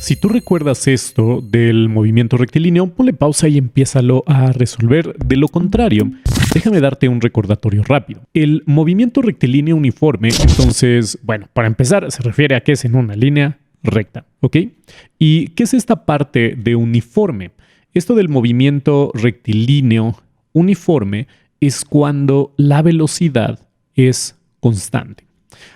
Si tú recuerdas esto del movimiento rectilíneo, ponle pausa y empiézalo a resolver. De lo contrario, déjame darte un recordatorio rápido. El movimiento rectilíneo uniforme, entonces, bueno, para empezar, se refiere a que es en una línea recta, ¿ok? ¿Y qué es esta parte de uniforme? Esto del movimiento rectilíneo uniforme es cuando la velocidad es constante.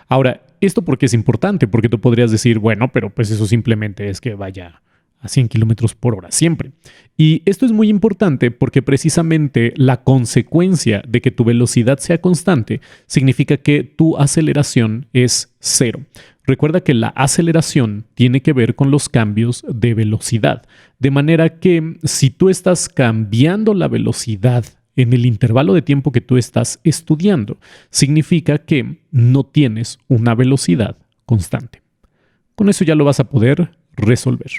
Ahora, ¿esto por qué es importante? Porque tú podrías decir, bueno, pero pues eso simplemente es que vaya a 100 kilómetros por hora siempre. Y esto es muy importante porque precisamente la consecuencia de que tu velocidad sea constante significa que tu aceleración es cero. Recuerda que la aceleración tiene que ver con los cambios de velocidad. De manera que si tú estás cambiando la velocidad en el intervalo de tiempo que tú estás estudiando, significa que no tienes una velocidad constante. Con eso ya lo vas a poder resolver.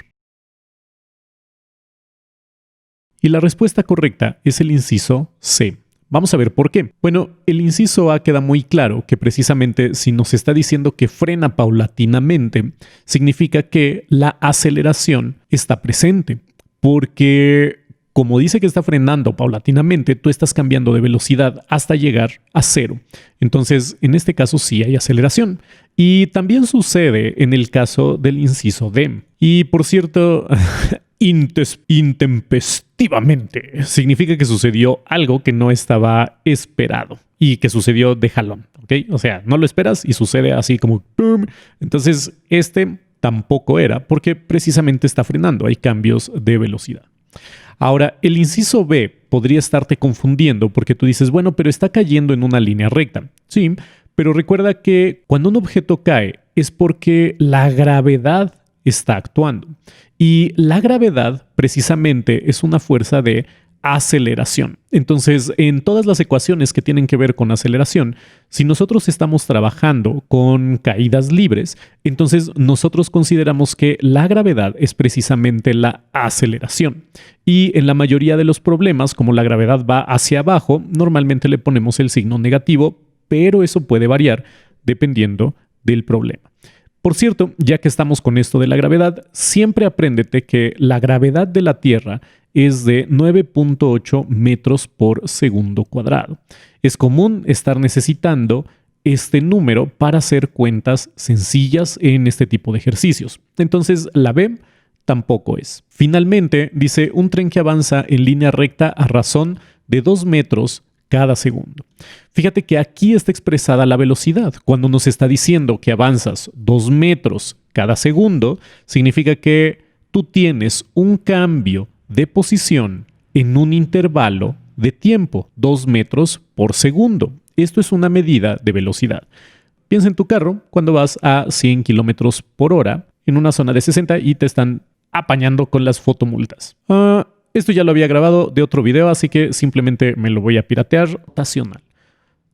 Y la respuesta correcta es el inciso C. Vamos a ver por qué. Bueno, el inciso A queda muy claro que precisamente si nos está diciendo que frena paulatinamente, significa que la aceleración está presente, porque como dice que está frenando paulatinamente, tú estás cambiando de velocidad hasta llegar a cero. Entonces, en este caso sí hay aceleración. Y también sucede en el caso del inciso D. Y por cierto, intempestivamente significa que sucedió algo que no estaba esperado y que sucedió de jalón, ¿ok? O sea, no lo esperas y sucede así como ¡pum! Entonces, este tampoco era porque precisamente está frenando. Hay cambios de velocidad. Ahora, el inciso B podría estarte confundiendo porque tú dices, bueno, pero está cayendo en una línea recta. Sí, pero recuerda que cuando un objeto cae es porque la gravedad está actuando. Y la gravedad precisamente es una fuerza de aceleración. Entonces, en todas las ecuaciones que tienen que ver con aceleración, si nosotros estamos trabajando con caídas libres, entonces nosotros consideramos que la gravedad es precisamente la aceleración. Y en la mayoría de los problemas, como la gravedad va hacia abajo, normalmente le ponemos el signo negativo, pero eso puede variar dependiendo del problema. Por cierto, ya que estamos con esto de la gravedad, siempre apréndete que la gravedad de la Tierra es de 9.8 metros por segundo cuadrado. Es común estar necesitando este número para hacer cuentas sencillas en este tipo de ejercicios. Entonces, la B tampoco es. Finalmente, dice un tren que avanza en línea recta a razón de 2 metros cada segundo. Fíjate que aquí está expresada la velocidad. Cuando nos está diciendo que avanzas 2 metros cada segundo, significa que tú tienes un cambio de posición en un intervalo de tiempo, 2 metros por segundo. Esto es una medida de velocidad. Piensa en tu carro cuando vas a 100 kilómetros por hora en una zona de 60 y te están apañando con las fotomultas. Esto ya lo había grabado de otro video, así que simplemente me lo voy a piratear. Rotacional.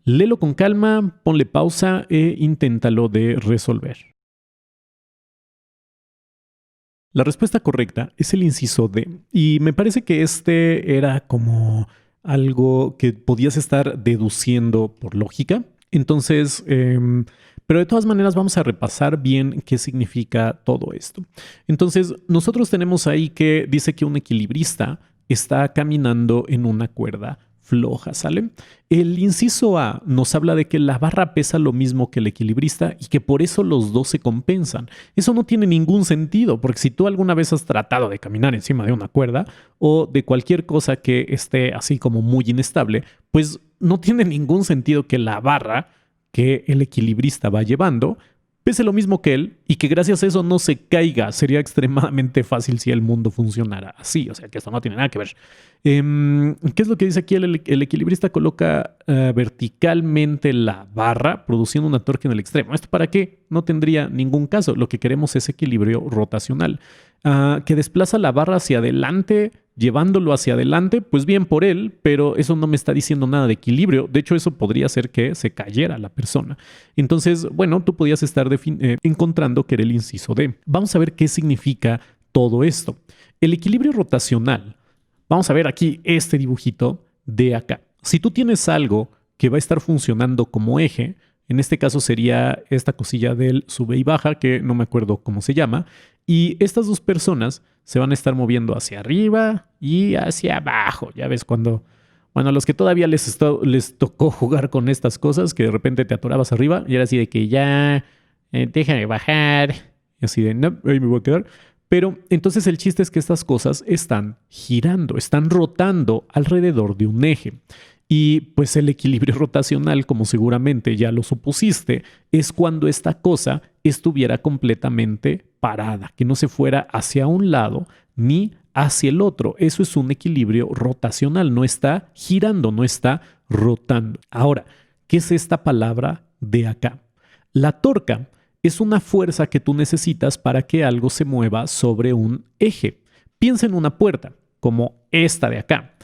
Léelo con calma, ponle pausa e inténtalo de resolver. La respuesta correcta es el inciso D. Y me parece que este era como algo que podías estar deduciendo por lógica. Entonces, pero de todas maneras vamos a repasar bien qué significa todo esto. Entonces, nosotros tenemos ahí que dice que un equilibrista está caminando en una cuerda floja, ¿sale? El inciso A nos habla de que la barra pesa lo mismo que el equilibrista y que por eso los dos se compensan. Eso no tiene ningún sentido, porque si tú alguna vez has tratado de caminar encima de una cuerda o de cualquier cosa que esté así como muy inestable, pues no tiene ningún sentido que la barra que el equilibrista va llevando pese lo mismo que él y que gracias a eso no se caiga. Sería extremadamente fácil si el mundo funcionara así. O sea, que esto no tiene nada que ver. ¿Qué es lo que dice aquí? El equilibrista coloca verticalmente la barra, produciendo una torque en el extremo. ¿Esto para qué? No tendría ningún caso. Lo que queremos es equilibrio rotacional. Que desplaza la barra hacia adelante, llevándolo hacia adelante, pues bien por él, pero eso no me está diciendo nada de equilibrio. De hecho, eso podría hacer que se cayera la persona. Entonces, bueno, tú podías estar encontrando que era el inciso D. Vamos a ver qué significa todo esto. El equilibrio rotacional. Vamos a ver aquí este dibujito de acá. Si tú tienes algo que va a estar funcionando como eje, En este caso sería esta cosilla del sube y baja, que no me acuerdo cómo se llama. Y estas dos personas se van a estar moviendo hacia arriba y hacia abajo. Ya ves cuando, bueno, a los que todavía les tocó jugar con estas cosas, que de repente te atorabas arriba y era así de que ya, déjame bajar. Y así de, no, ahí me voy a quedar. Pero entonces el chiste es que estas cosas están girando, están rotando alrededor de un eje. Y pues el equilibrio rotacional, como seguramente ya lo supusiste, es cuando esta cosa estuviera completamente parada, que no se fuera hacia un lado ni hacia el otro. Eso es un equilibrio rotacional, no está girando, no está rotando. Ahora, ¿qué es esta palabra de acá? La torca es una fuerza que tú necesitas para que algo se mueva sobre un eje. Piensa en una puerta, como esta de acá.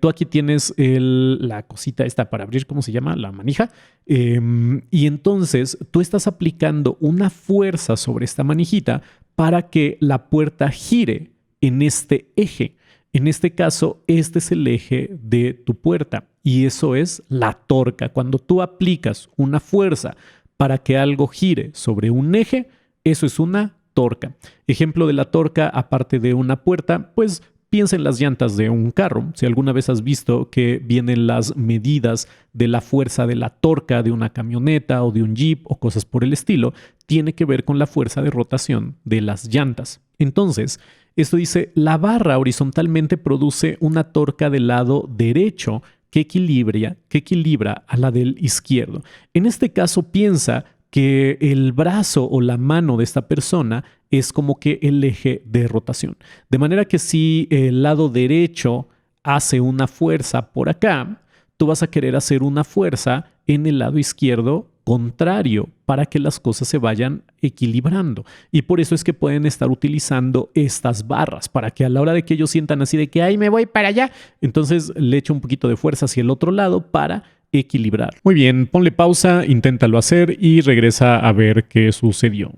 Tú aquí tienes la cosita esta para abrir, ¿cómo se llama? La manija. Y entonces tú estás aplicando una fuerza sobre esta manijita para que la puerta gire en este eje. En este caso, este es el eje de tu puerta y eso es la torca. Cuando tú aplicas una fuerza para que algo gire sobre un eje, eso es una torca. Ejemplo de la torca, aparte de una puerta, pues piensa en las llantas de un carro. Si alguna vez has visto que vienen las medidas de la fuerza de la torca de una camioneta o de un jeep o cosas por el estilo, tiene que ver con la fuerza de rotación de las llantas. Entonces, esto dice, la barra horizontalmente produce una torca del lado derecho que equilibra a la del izquierdo. En este caso, piensa que el brazo o la mano de esta persona es como que el eje de rotación. De manera que si el lado derecho hace una fuerza por acá, tú vas a querer hacer una fuerza en el lado izquierdo contrario para que las cosas se vayan equilibrando. Y por eso es que pueden estar utilizando estas barras para que a la hora de que ellos sientan así de que ¡ay, me voy para allá! Entonces le echo un poquito de fuerza hacia el otro lado para equilibrar. Muy bien, ponle pausa, inténtalo hacer y regresa a ver qué sucedió.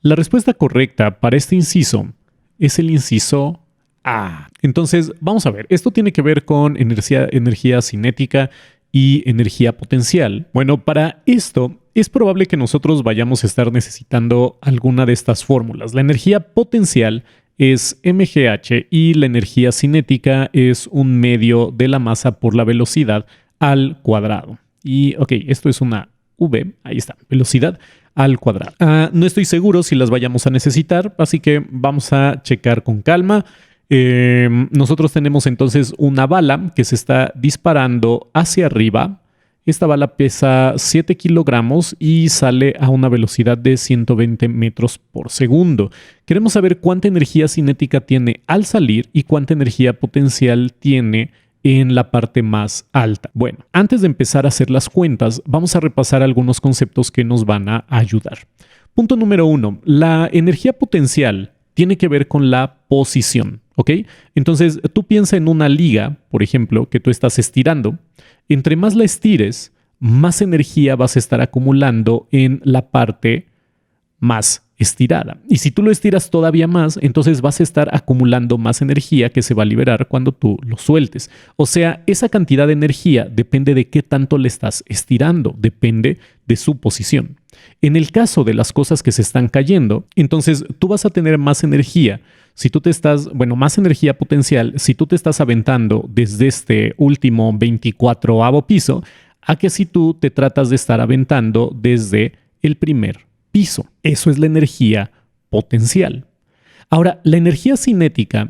La respuesta correcta para este inciso es el inciso A. Entonces, vamos a ver, esto tiene que ver con energía cinética y energía potencial. Bueno, para esto es probable que nosotros vayamos a estar necesitando alguna de estas fórmulas. La energía potencial es mgh y la energía cinética es un medio de la masa por la velocidad al cuadrado. Y ok, esto es una v, ahí está, velocidad al cuadrado. No estoy seguro si las vayamos a necesitar, así que vamos a checar con calma. Nosotros tenemos entonces una bala que se está disparando hacia arriba. Esta bala pesa 7 kilogramos y sale a una velocidad de 120 metros por segundo. Queremos saber cuánta energía cinética tiene al salir y cuánta energía potencial tiene en la parte más alta. Bueno, antes de empezar a hacer las cuentas, vamos a repasar algunos conceptos que nos van a ayudar. Punto número 1. La energía potencial tiene que ver con la posición, ¿ok? Entonces, tú piensa en una liga, por ejemplo, que tú estás estirando. Entre más la estires, más energía vas a estar acumulando en la parte más estirada. Y si tú lo estiras todavía más, entonces vas a estar acumulando más energía que se va a liberar cuando tú lo sueltes. O sea, esa cantidad de energía depende de qué tanto le estás estirando, depende de su posición. En el caso de las cosas que se están cayendo, entonces tú vas a tener más energía. Si tú te estás, más energía potencial, si tú te estás aventando desde este último 24º piso, a que si tú te tratas de estar aventando desde el primer piso. Eso es la energía potencial. Ahora, la energía cinética,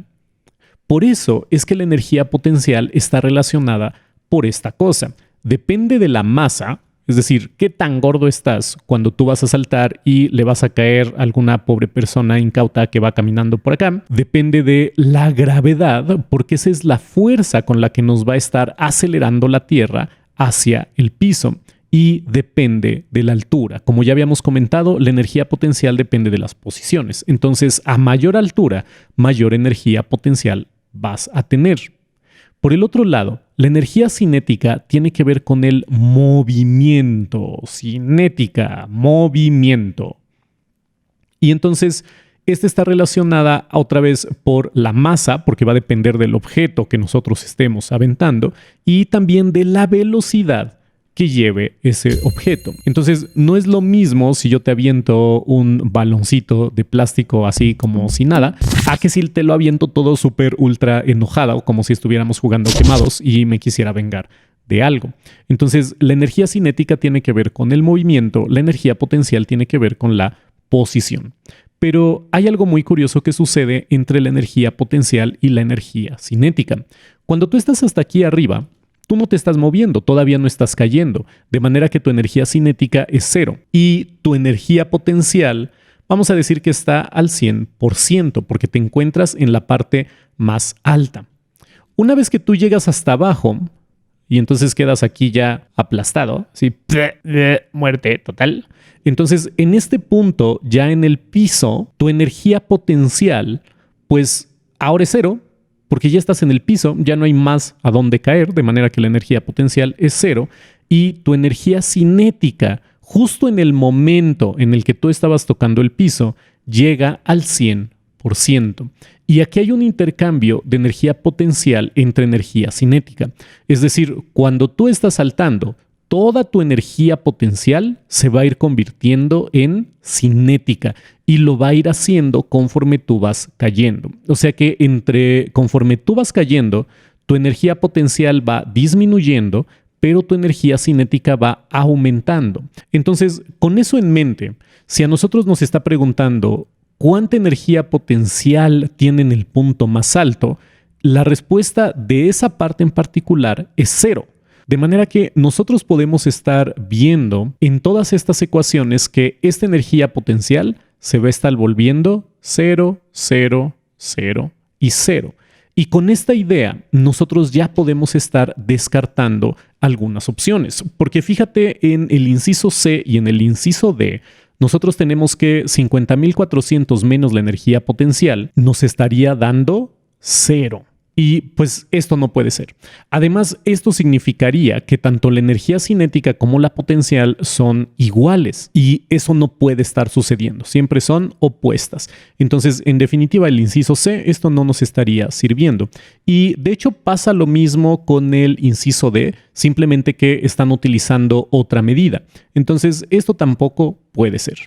por eso es que la energía potencial está relacionada por esta cosa. Depende de la masa, es decir, qué tan gordo estás cuando tú vas a saltar y le vas a caer a alguna pobre persona incauta que va caminando por acá. Depende de la gravedad, porque esa es la fuerza con la que nos va a estar acelerando la Tierra hacia el piso. Y depende de la altura. Como ya habíamos comentado, la energía potencial depende de las posiciones. Entonces, a mayor altura, mayor energía potencial vas a tener. Por el otro lado, la energía cinética tiene que ver con el movimiento. Cinética, movimiento. Y entonces, Esta está relacionada otra vez por la masa, porque va a depender del objeto que nosotros estemos aventando, y también de la velocidad que lleve ese objeto. Entonces, no es lo mismo si yo te aviento un baloncito de plástico así como si nada, a que si te lo aviento todo súper ultra enojado, como si estuviéramos jugando quemados y me quisiera vengar de algo. Entonces, la energía cinética tiene que ver con el movimiento, la energía potencial tiene que ver con la posición. Pero hay algo muy curioso que sucede entre la energía potencial y la energía cinética. Cuando tú estás hasta aquí arriba, tú no te estás moviendo, todavía no estás cayendo, de manera que tu energía cinética es 0 y tu energía potencial, vamos a decir que está al 100%, porque te encuentras en la parte más alta. Una vez que tú llegas hasta abajo y entonces quedas aquí ya aplastado, ¿sí? Muerte total. Entonces, en este punto, ya en el piso, tu energía potencial, pues ahora es 0, porque ya estás en el piso, ya no hay más a dónde caer, de manera que la energía potencial es 0 y tu energía cinética, justo en el momento en el que tú estabas tocando el piso, llega al 100%. Y aquí hay un intercambio de energía potencial entre energía cinética. Es decir, cuando tú estás saltando, toda tu energía potencial se va a ir convirtiendo en cinética y lo va a ir haciendo conforme tú vas cayendo. O sea que conforme tú vas cayendo, tu energía potencial va disminuyendo, pero tu energía cinética va aumentando. Entonces, con eso en mente, si a nosotros nos está preguntando cuánta energía potencial tiene en el punto más alto, la respuesta de esa parte en particular es 0. De manera que nosotros podemos estar viendo en todas estas ecuaciones que esta energía potencial se va a estar volviendo 0, 0, 0 y 0. Y con esta idea nosotros ya podemos estar descartando algunas opciones. Porque fíjate en el inciso C y en el inciso D, nosotros tenemos que 50.400 menos la energía potencial nos estaría dando 0. Y pues esto no puede ser. Además, esto significaría que tanto la energía cinética como la potencial son iguales y eso no puede estar sucediendo. Siempre son opuestas. Entonces, en definitiva, el inciso C, esto no nos estaría sirviendo. Y de hecho pasa lo mismo con el inciso D, simplemente que están utilizando otra medida. Entonces, esto tampoco puede ser.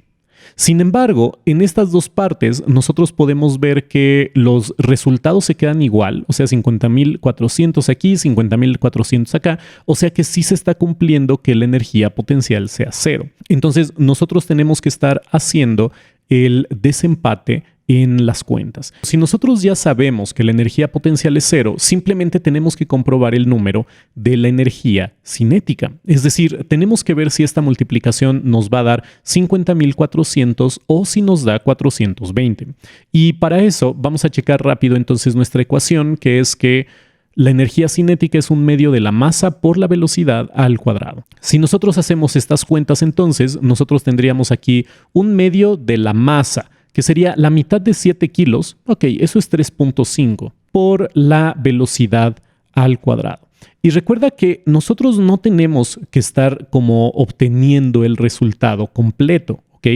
Sin embargo, en estas dos partes nosotros podemos ver que los resultados se quedan igual, o sea, 50.400 aquí, 50.400 acá, o sea que sí se está cumpliendo que la energía potencial sea 0. Entonces, nosotros tenemos que estar haciendo el desempate en las cuentas. Si nosotros ya sabemos que la energía potencial es 0, simplemente tenemos que comprobar el número de la energía cinética. Es decir, tenemos que ver si esta multiplicación nos va a dar 50.400 o si nos da 420. Y para eso vamos a checar rápido entonces nuestra ecuación, que es que la energía cinética es un medio de la masa por la velocidad al cuadrado. Si nosotros hacemos estas cuentas, entonces nosotros tendríamos aquí un medio de la masa, que sería la mitad de 7 kilos, ok, eso es 3.5 por la velocidad al cuadrado. Y recuerda que nosotros no tenemos que estar como obteniendo el resultado completo, ok.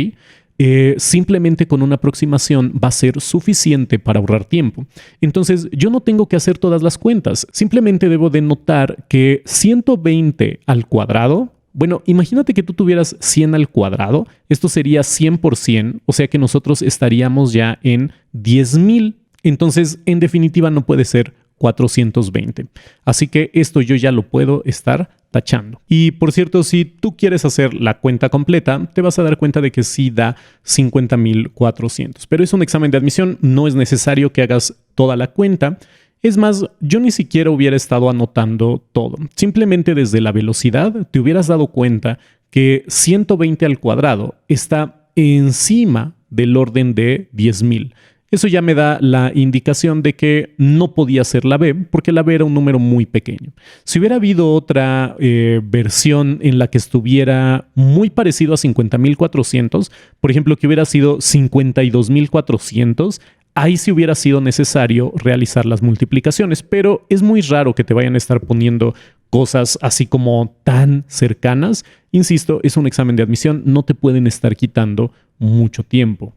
Simplemente con una aproximación va a ser suficiente para ahorrar tiempo. Entonces yo no tengo que hacer todas las cuentas, simplemente debo de notar que 120 al cuadrado, bueno, imagínate que tú tuvieras 100 al cuadrado, esto sería 100 por 100, o sea que nosotros estaríamos ya en 10,000. Entonces, en definitiva, no puede ser 420. Así que esto yo ya lo puedo estar tachando. Y por cierto, si tú quieres hacer la cuenta completa, te vas a dar cuenta de que sí da 50.400. Pero es un examen de admisión, no es necesario que hagas toda la cuenta. Es más, yo ni siquiera hubiera estado anotando todo. Simplemente desde la velocidad te hubieras dado cuenta que 120 al cuadrado está encima del orden de 10,000. Eso ya me da la indicación de que no podía ser la B, porque la B era un número muy pequeño. Si hubiera habido otra versión en la que estuviera muy parecido a 50.400, por ejemplo, que hubiera sido 52.400, ahí sí hubiera sido necesario realizar las multiplicaciones, pero es muy raro que te vayan a estar poniendo cosas así como tan cercanas, insisto, es un examen de admisión, no te pueden estar quitando mucho tiempo.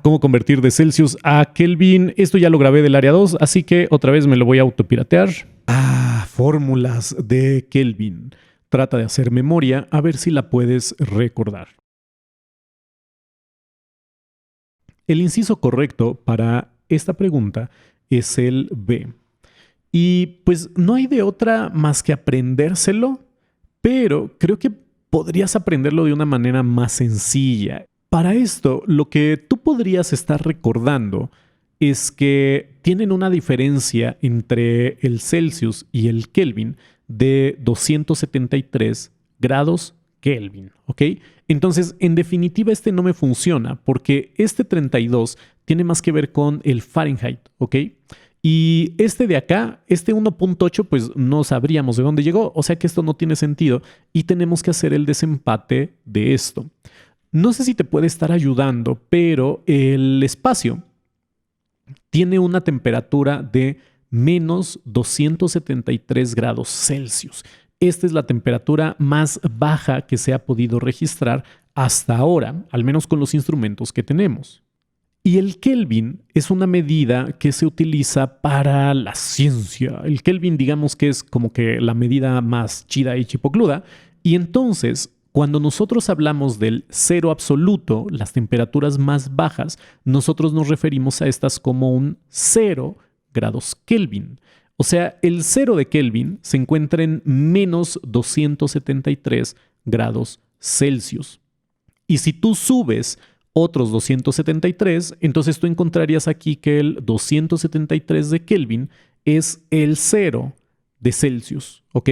¿Cómo convertir de Celsius a Kelvin? Esto ya lo grabé del área 2, así que otra vez me lo voy a autopiratear. Fórmulas de Kelvin. Trata de hacer memoria a ver si la puedes recordar. El inciso correcto para esta pregunta es el B. Y pues no hay de otra más que aprendérselo, pero creo que podrías aprenderlo de una manera más sencilla. Para esto, lo que tú podrías estar recordando es que tienen una diferencia entre el Celsius y el Kelvin de 273 grados Kelvin, ¿ok? Entonces, en definitiva, este no me funciona porque este 32 tiene más que ver con el Fahrenheit, ¿ok? Y este de acá, este 1.8, pues no sabríamos de dónde llegó, o sea que esto no tiene sentido y tenemos que hacer el desempate de esto. No sé si te puede estar ayudando, pero el espacio tiene una temperatura de menos 273 grados Celsius. Esta es la temperatura más baja que se ha podido registrar hasta ahora, al menos con los instrumentos que tenemos. Y el Kelvin es una medida que se utiliza para la ciencia. El Kelvin, digamos que es como que la medida más chida y chipocluda. Y entonces, cuando nosotros hablamos del cero absoluto, las temperaturas más bajas, nosotros nos referimos a estas como un 0 grados Kelvin. O sea, el 0 de Kelvin se encuentra en menos 273 grados Celsius. Y si tú subes otros 273, entonces tú encontrarías aquí que el 273 de Kelvin es el 0 de Celsius, ¿ok?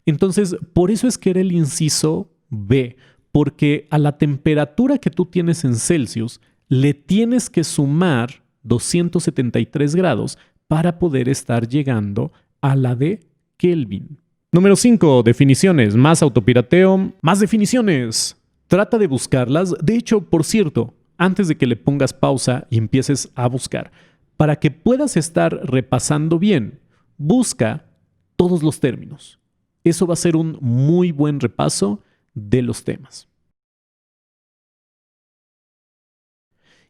Entonces, por eso es que era el inciso B, porque a la temperatura que tú tienes en Celsius le tienes que sumar 273 grados para poder estar llegando a la de Kelvin. Número 5, definiciones. Más autopirateo, más definiciones. Trata de buscarlas. De hecho, por cierto, antes de que le pongas pausa y empieces a buscar, para que puedas estar repasando bien, busca todos los términos. Eso va a ser un muy buen repaso de los temas.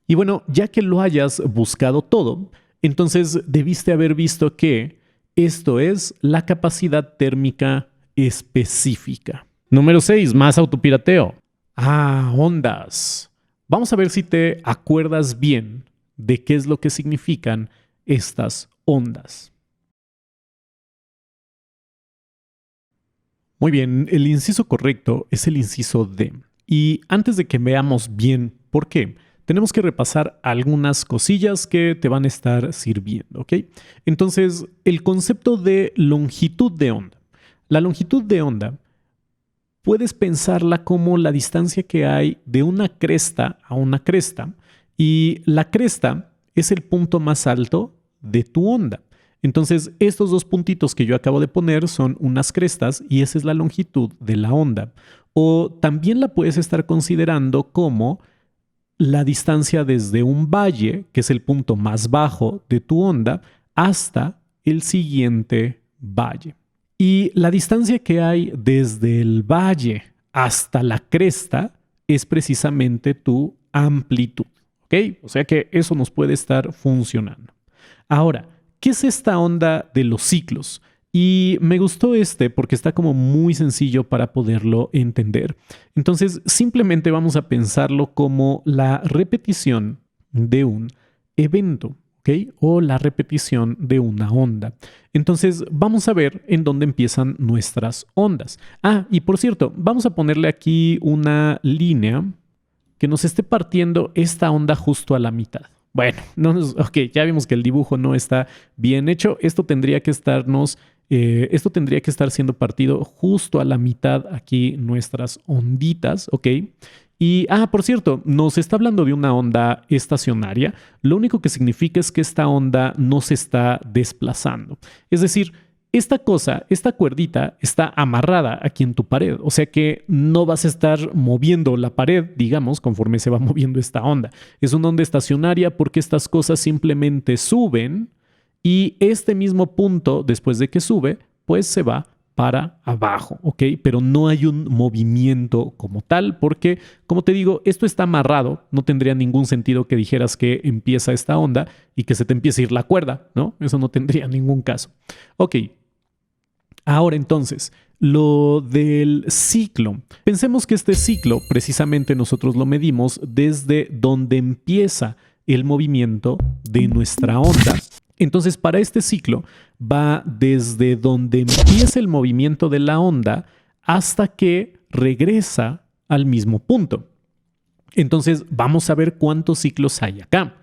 Y bueno, ya que lo hayas buscado todo, entonces debiste haber visto que esto es la capacidad térmica específica. Número 6, más autopirateo. Ondas. Vamos a ver si te acuerdas bien de qué es lo que significan estas ondas. Muy bien, el inciso correcto es el inciso D. Y antes de que veamos bien por qué, tenemos que repasar algunas cosillas que te van a estar sirviendo, ¿ok? Entonces, el concepto de longitud de onda. La longitud de onda puedes pensarla como la distancia que hay de una cresta a una cresta, y la cresta es el punto más alto de tu onda. Entonces, estos dos puntitos que yo acabo de poner son unas crestas y esa es la longitud de la onda. O también la puedes estar considerando como la distancia desde un valle, que es el punto más bajo de tu onda, hasta el siguiente valle. Y la distancia que hay desde el valle hasta la cresta es precisamente tu amplitud, ¿ok? O sea que eso nos puede estar funcionando. Ahora, ¿qué es esta onda de los ciclos? Y me gustó porque está como muy sencillo para poderlo entender. Entonces, simplemente vamos a pensarlo como la repetición de un evento, ¿ok? O la repetición de una onda. Entonces, vamos a ver en dónde empiezan nuestras ondas. Y por cierto, vamos a ponerle aquí una línea que nos esté partiendo esta onda justo a la mitad. Bueno, ya vimos que el dibujo no está bien hecho. Esto tendría que estar siendo partido justo a la mitad aquí nuestras onditas, ¿ok? Y, por cierto, nos está hablando de una onda estacionaria. Lo único que significa es que esta onda no se está desplazando. Es decir, esta cuerdita está amarrada aquí en tu pared. O sea que no vas a estar moviendo la pared, digamos, conforme se va moviendo esta onda. Es una onda estacionaria porque estas cosas simplemente suben y este mismo punto, después de que sube, pues se va para abajo, ¿ok? Pero no hay un movimiento como tal porque, como te digo, esto está amarrado. No tendría ningún sentido que dijeras que empieza esta onda y que se te empiece a ir la cuerda, ¿no? Eso no tendría ningún caso. Ok, ahora entonces, lo del ciclo. Pensemos que este ciclo precisamente nosotros lo medimos desde donde empieza el movimiento de nuestra onda. Entonces, para este ciclo va desde donde empieza el movimiento de la onda hasta que regresa al mismo punto. Entonces, vamos a ver cuántos ciclos hay acá.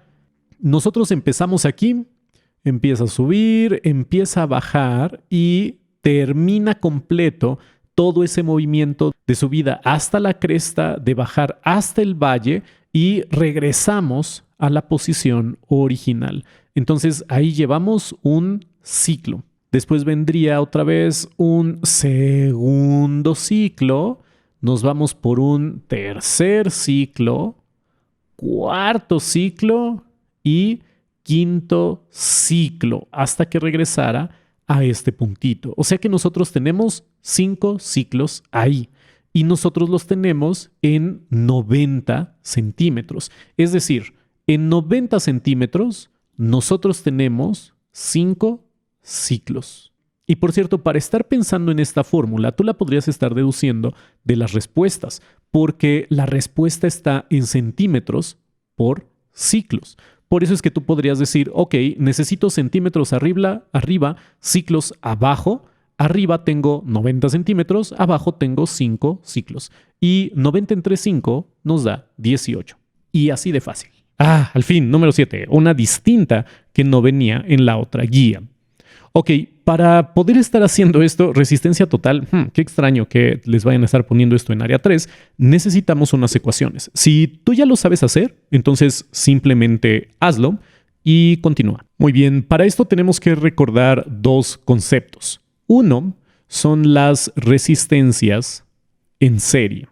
Nosotros empezamos aquí, empieza a subir, empieza a bajar y termina completo todo ese movimiento de subida hasta la cresta, de bajar hasta el valle y regresamos a la posición original. Entonces ahí llevamos un ciclo. Después vendría otra vez un segundo ciclo. Nos vamos por un tercer ciclo, cuarto ciclo y quinto ciclo hasta que regresara a este puntito. O sea que nosotros tenemos 5 ciclos ahí y nosotros los tenemos en 90 centímetros. Es decir, en 90 centímetros nosotros tenemos 5 ciclos. Y por cierto, para estar pensando en esta fórmula, tú la podrías estar deduciendo de las respuestas, porque la respuesta está en centímetros por ciclos. Por eso es que tú podrías decir, ok, necesito centímetros arriba, ciclos abajo. Arriba tengo 90 centímetros, abajo tengo 5 ciclos. Y 90 entre 5 nos da 18. Y así de fácil. Al fin, número 7, una distinta que no venía en la otra guía. Ok, para poder estar haciendo esto, resistencia total, qué extraño que les vayan a estar poniendo esto en área 3, necesitamos unas ecuaciones. Si tú ya lo sabes hacer, entonces simplemente hazlo y continúa. Muy bien, para esto tenemos que recordar 2 conceptos. Uno son las resistencias en serie.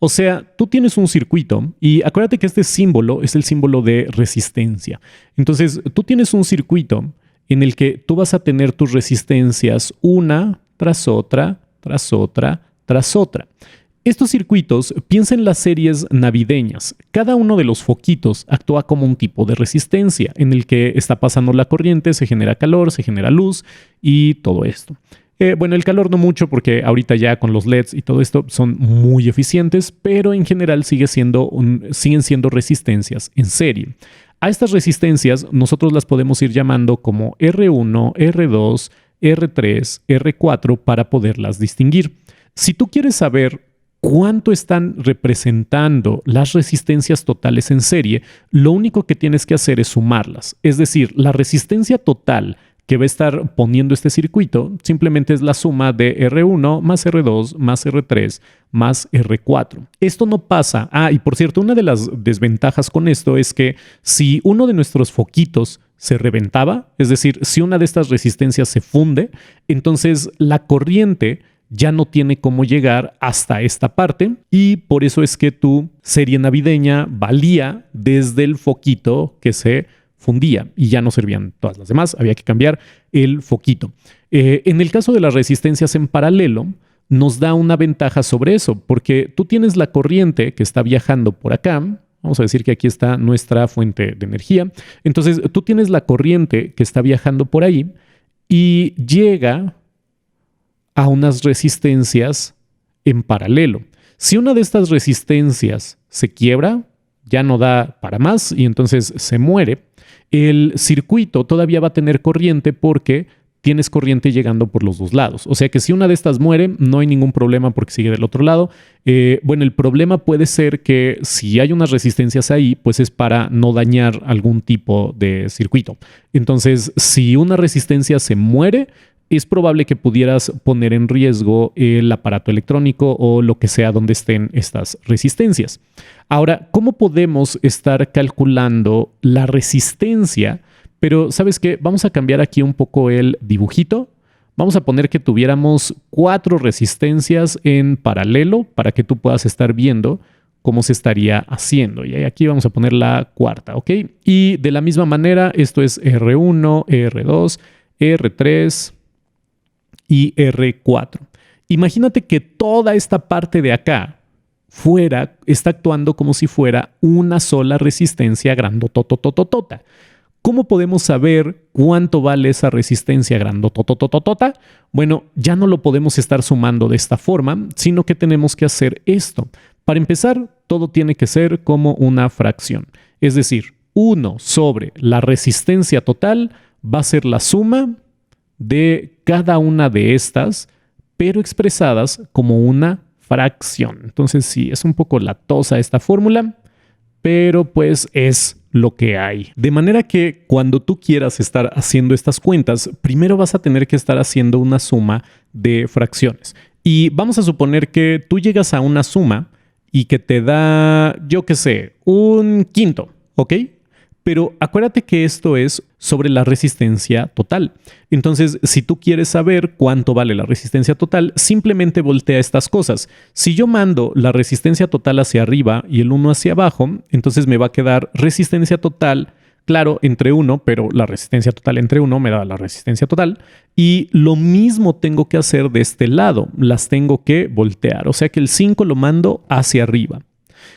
O sea, tú tienes un circuito y acuérdate que este símbolo es el símbolo de resistencia. Entonces, tú tienes un circuito en el que tú vas a tener tus resistencias una tras otra, tras otra, tras otra. Estos circuitos, piensa en las series navideñas. Cada uno de los foquitos actúa como un tipo de resistencia en el que está pasando la corriente, se genera calor, se genera luz y todo esto. Bueno, el calor no mucho porque ahorita ya con los LEDs y todo esto son muy eficientes, pero en general siguen siendo resistencias en serie. A estas resistencias nosotros las podemos ir llamando como R1, R2, R3, R4 para poderlas distinguir. Si tú quieres saber cuánto están representando las resistencias totales en serie, lo único que tienes que hacer es sumarlas. Es decir, la resistencia total que va a estar poniendo este circuito simplemente es la suma de R1 más R2 más R3 más R4. Esto no pasa. Y por cierto, una de las desventajas con esto es que si uno de nuestros foquitos se reventaba, es decir, si una de estas resistencias se funde, entonces la corriente ya no tiene cómo llegar hasta esta parte y por eso es que tu serie navideña valía desde el foquito que se fundía y ya no servían todas las demás, había que cambiar el foquito. En el caso de las resistencias en paralelo, nos da una ventaja sobre eso, porque tú tienes la corriente que está viajando por acá, vamos a decir que aquí está nuestra fuente de energía, entonces tú tienes la corriente que está viajando por ahí y llega a unas resistencias en paralelo. Si una de estas resistencias se quiebra, ya no da para más y entonces se muere, el circuito todavía va a tener corriente porque tienes corriente llegando por los dos lados. O sea que si una de estas muere, no hay ningún problema porque sigue del otro lado. Bueno, el problema puede ser que si hay unas resistencias ahí, pues es para no dañar algún tipo de circuito. Entonces, si una resistencia se muere, es probable que pudieras poner en riesgo el aparato electrónico o lo que sea donde estén estas resistencias. Ahora, ¿cómo podemos estar calculando la resistencia? Pero, ¿sabes qué? Vamos a cambiar aquí un poco el dibujito. Vamos a poner que tuviéramos 4 resistencias en paralelo para que tú puedas estar viendo cómo se estaría haciendo. Y aquí vamos a poner la cuarta, ¿ok? Y de la misma manera, esto es R1, R2, R3... y R4. Imagínate que toda esta parte de acá está actuando como si fuera una sola resistencia grandototototota. ¿Cómo podemos saber cuánto vale esa resistencia grandototototota? Bueno, ya no lo podemos estar sumando de esta forma, sino que tenemos que hacer esto. Para empezar, todo tiene que ser como una fracción. Es decir, 1 sobre la resistencia total va a ser la suma de cada una de estas, pero expresadas como una fracción. Entonces sí, es un poco latosa esta fórmula, pero pues es lo que hay. De manera que cuando tú quieras estar haciendo estas cuentas, primero vas a tener que estar haciendo una suma de fracciones. Y vamos a suponer que tú llegas a una suma y que te da, yo qué sé, un quinto, ¿ok? Pero acuérdate que esto es sobre la resistencia total. Entonces, si tú quieres saber cuánto vale la resistencia total, simplemente voltea estas cosas. Si yo mando la resistencia total hacia arriba y el 1 hacia abajo, entonces me va a quedar resistencia total, claro, entre 1, pero la resistencia total entre 1 me da la resistencia total. Y lo mismo tengo que hacer de este lado. Las tengo que voltear. O sea que el 5 lo mando hacia arriba.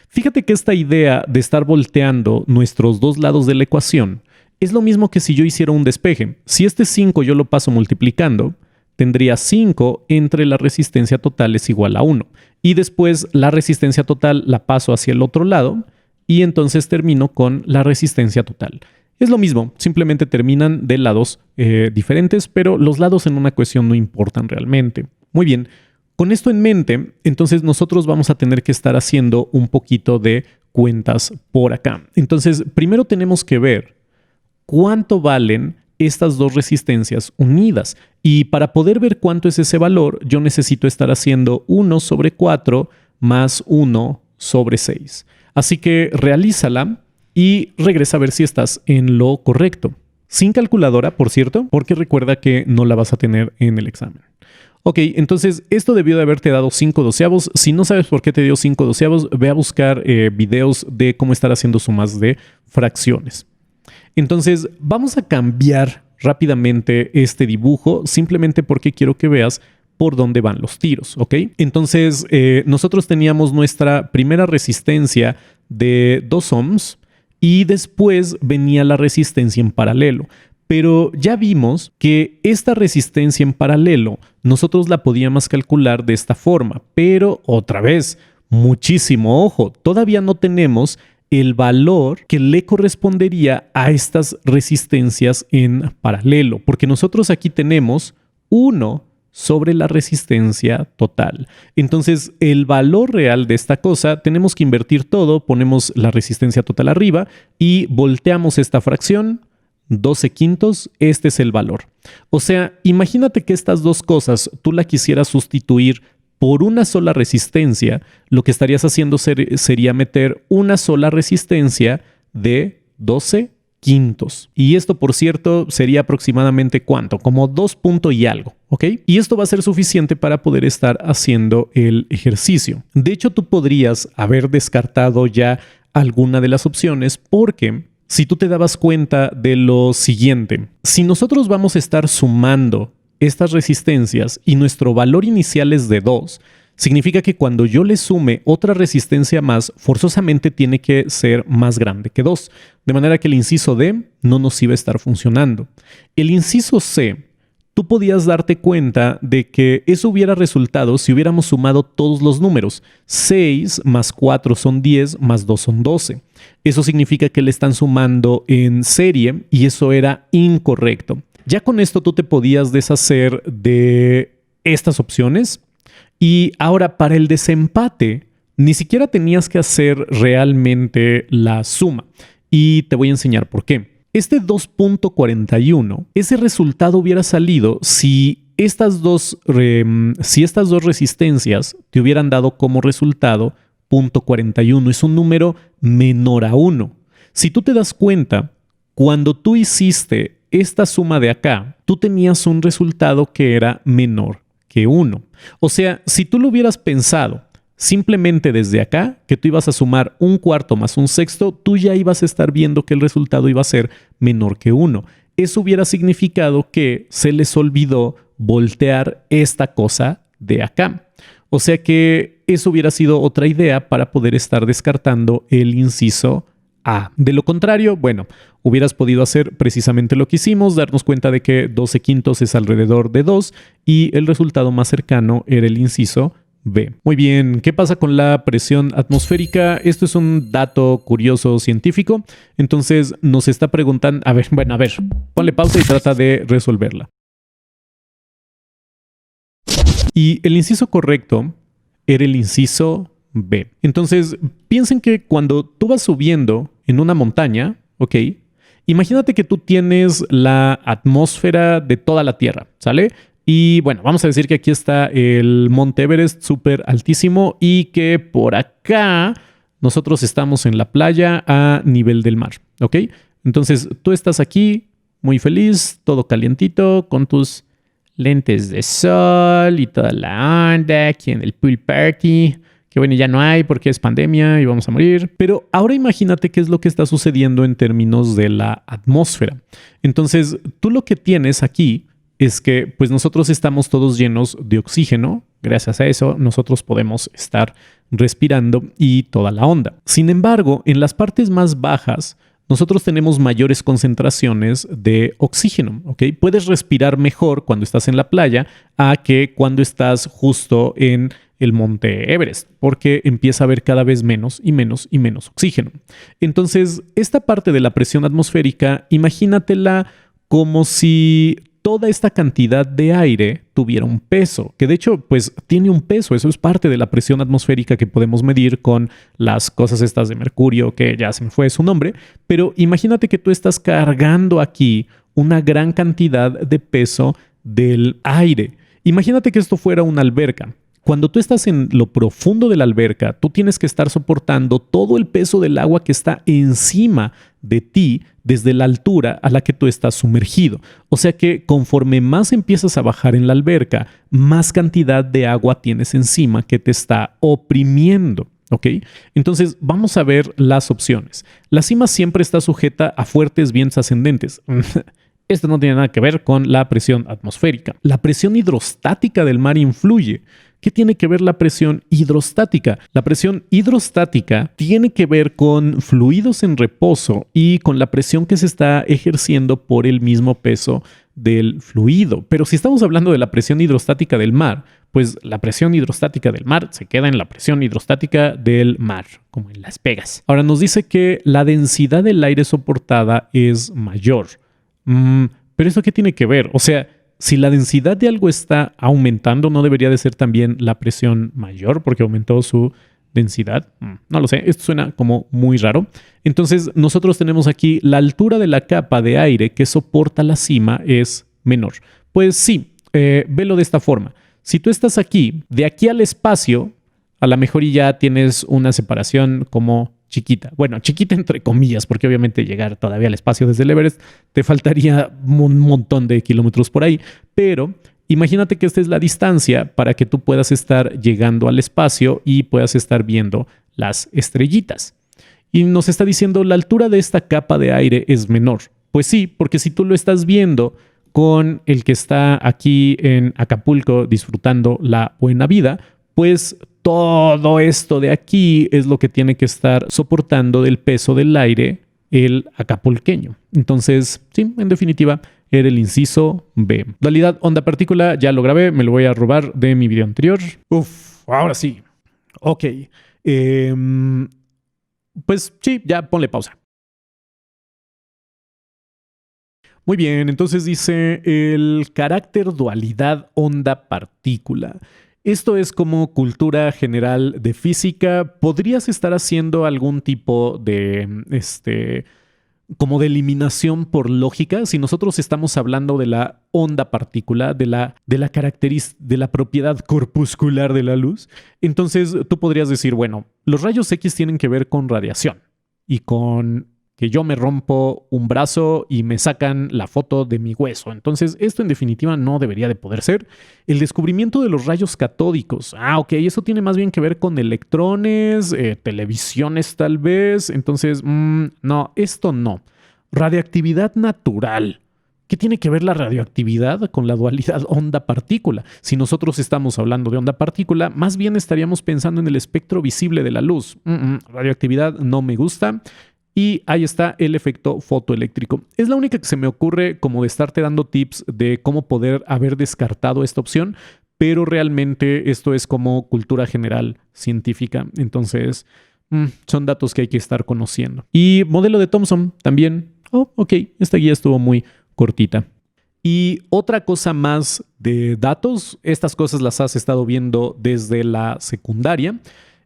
Fíjate que esta idea de estar volteando nuestros dos lados de la ecuación es lo mismo que si yo hiciera un despeje. Si este 5 yo lo paso multiplicando, tendría 5 entre la resistencia total es igual a 1. Y después la resistencia total la paso hacia el otro lado y entonces termino con la resistencia total. Es lo mismo, simplemente terminan de lados diferentes, pero los lados en una ecuación no importan realmente. Muy bien. Con esto en mente, entonces nosotros vamos a tener que estar haciendo un poquito de cuentas por acá. Entonces, primero tenemos que ver cuánto valen estas dos resistencias unidas. Y para poder ver cuánto es ese valor, yo necesito estar haciendo 1 sobre 4 más 1 sobre 6. Así que realízala y regresa a ver si estás en lo correcto. Sin calculadora, por cierto, porque recuerda que no la vas a tener en el examen. Ok, entonces esto debió de haberte dado 5/12. Si no sabes por qué te dio 5/12, ve a buscar videos de cómo estar haciendo sumas de fracciones. Entonces vamos a cambiar rápidamente este dibujo simplemente porque quiero que veas por dónde van los tiros, ¿ok? Entonces nosotros teníamos nuestra primera resistencia de 2 ohms y después venía la resistencia en paralelo. Pero ya vimos que esta resistencia en paralelo nosotros la podíamos calcular de esta forma, pero otra vez, muchísimo ojo, todavía no tenemos el valor que le correspondería a estas resistencias en paralelo, porque nosotros aquí tenemos 1 sobre la resistencia total. Entonces, el valor real de esta cosa, tenemos que invertir todo, ponemos la resistencia total arriba y volteamos esta fracción. 12 quintos, este es el valor. O sea, imagínate que estas dos cosas tú la quisieras sustituir por una sola resistencia. Lo que estarías haciendo sería meter una sola resistencia de 12 quintos. Y esto, por cierto, sería aproximadamente ¿cuánto? Como 2 puntos y algo, ¿ok? Y esto va a ser suficiente para poder estar haciendo el ejercicio. De hecho, tú podrías haber descartado ya alguna de las opciones porque si tú te dabas cuenta de lo siguiente, si nosotros vamos a estar sumando estas resistencias y nuestro valor inicial es de 2, significa que cuando yo le sume otra resistencia más, forzosamente tiene que ser más grande que 2, de manera que el inciso D no nos iba a estar funcionando. El inciso C, tú podías darte cuenta de que eso hubiera resultado si hubiéramos sumado todos los números. 6 más 4 son 10, más 2 son 12. Eso significa que le están sumando en serie y eso era incorrecto. Ya con esto tú te podías deshacer de estas opciones y ahora para el desempate ni siquiera tenías que hacer realmente la suma y te voy a enseñar por qué. Este 2.41, ese resultado hubiera salido si estas dos resistencias te hubieran dado como resultado 0.41. Es un número menor a 1. Si tú te das cuenta, cuando tú hiciste esta suma de acá, tú tenías un resultado que era menor que 1. O sea, si tú lo hubieras pensado simplemente desde acá, que tú ibas a sumar un cuarto más un sexto, tú ya ibas a estar viendo que el resultado iba a ser menor que 1. Eso hubiera significado que se les olvidó voltear esta cosa de acá. O sea que eso hubiera sido otra idea para poder estar descartando el inciso A. De lo contrario, bueno, hubieras podido hacer precisamente lo que hicimos, darnos cuenta de que 12 quintos es alrededor de 2 y el resultado más cercano era el inciso B. Muy bien, ¿qué pasa con la presión atmosférica? Esto es un dato curioso científico, entonces nos está preguntando, a ver, ponle pausa y trata de resolverla. Y el inciso correcto era el inciso B. Entonces, piensen que cuando tú vas subiendo en una montaña, ¿ok? Imagínate que tú tienes la atmósfera de toda la Tierra, ¿sale? Y bueno, vamos a decir que aquí está el Monte Everest súper altísimo y que por acá nosotros estamos en la playa a nivel del mar, ¿ok? Entonces, tú estás aquí muy feliz, todo calientito, con tus lentes de sol y toda la onda aquí en el pool party, que bueno, ya no hay porque es pandemia y vamos a morir. Pero ahora imagínate qué es lo que está sucediendo en términos de la atmósfera. Entonces, tú lo que tienes aquí es que pues nosotros estamos todos llenos de oxígeno. Gracias a eso nosotros podemos estar respirando y toda la onda. Sin embargo, en las partes más bajas, nosotros tenemos mayores concentraciones de oxígeno, ¿ok? Puedes respirar mejor cuando estás en la playa a que cuando estás justo en el monte Everest, porque empieza a haber cada vez menos y menos y menos oxígeno. Entonces, esta parte de la presión atmosférica, imagínatela como si toda esta cantidad de aire tuviera un peso, que de hecho pues tiene un peso, eso es parte de la presión atmosférica que podemos medir con las cosas estas de mercurio, que ya se me fue su nombre, pero imagínate que tú estás cargando aquí una gran cantidad de peso del aire. Imagínate que esto fuera una alberca. Cuando tú estás en lo profundo de la alberca, tú tienes que estar soportando todo el peso del agua que está encima de ti desde la altura a la que tú estás sumergido. O sea que conforme más empiezas a bajar en la alberca, más cantidad de agua tienes encima que te está oprimiendo. ¿Ok? Entonces vamos a ver las opciones. La cima siempre está sujeta a fuertes vientos ascendentes. Esto no tiene nada que ver con la presión atmosférica. La presión hidrostática del mar influye. ¿Qué tiene que ver la presión hidrostática? La presión hidrostática tiene que ver con fluidos en reposo y con la presión que se está ejerciendo por el mismo peso del fluido. Pero si estamos hablando de la presión hidrostática del mar, pues la presión hidrostática del mar se queda en la presión hidrostática del mar, como en Las Vegas. Ahora nos dice que la densidad del aire soportada es mayor. ¿Pero eso qué tiene que ver? O sea, si la densidad de algo está aumentando, ¿no debería de ser también la presión mayor porque aumentó su densidad? No lo sé, esto suena como muy raro. Entonces, nosotros tenemos aquí la altura de la capa de aire que soporta la cima es menor. Pues sí, velo de esta forma. Si tú estás aquí, de aquí al espacio, a lo mejor ya tienes una separación como chiquita. Bueno, chiquita entre comillas, porque obviamente llegar todavía al espacio desde el Everest te faltaría un montón de kilómetros por ahí, pero imagínate que esta es la distancia para que tú puedas estar llegando al espacio y puedas estar viendo las estrellitas. Y nos está diciendo la altura de esta capa de aire es menor. Pues sí, porque si tú lo estás viendo con el que está aquí en Acapulco disfrutando la buena vida, pues todo esto de aquí es lo que tiene que estar soportando del peso del aire el acapulqueño. Entonces, sí, en definitiva, era el inciso B. Dualidad onda-partícula, ya lo grabé, me lo voy a robar de mi video anterior. Ahora sí. Ok. Pues sí, ya ponle pausa. Muy bien, entonces dice el carácter dualidad onda-partícula. Esto es como cultura general de física. ¿Podrías estar haciendo algún tipo de, como de eliminación por lógica? Si nosotros estamos hablando de la onda partícula, de la propiedad corpuscular de la luz, entonces tú podrías decir, bueno, los rayos X tienen que ver con radiación y con que yo me rompo un brazo y me sacan la foto de mi hueso. Entonces, esto en definitiva no debería de poder ser. El descubrimiento de los rayos catódicos. Ok, eso tiene más bien que ver con electrones, televisiones tal vez. Entonces, no, esto no. Radiactividad natural. ¿Qué tiene que ver la radioactividad con la dualidad onda-partícula? Si nosotros estamos hablando de onda-partícula, más bien estaríamos pensando en el espectro visible de la luz. Radioactividad no me gusta. Y ahí está el efecto fotoeléctrico. Es la única que se me ocurre como de estarte dando tips de cómo poder haber descartado esta opción, pero realmente esto es como cultura general científica. Entonces, son datos que hay que estar conociendo. Y modelo de Thomson también. Oh, ok, esta guía estuvo muy cortita. Y otra cosa más de datos, estas cosas las has estado viendo desde la secundaria.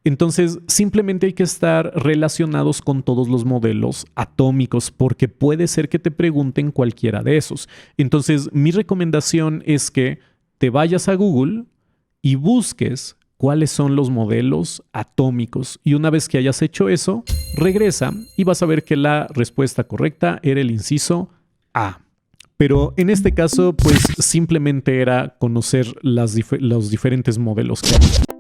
Entonces, simplemente hay que estar relacionados con todos los modelos atómicos porque puede ser que te pregunten cualquiera de esos. Entonces, mi recomendación es que te vayas a Google y busques cuáles son los modelos atómicos. Y una vez que hayas hecho eso, regresa y vas a ver que la respuesta correcta era el inciso A. Pero en este caso, pues simplemente era conocer los diferentes modelos que hay.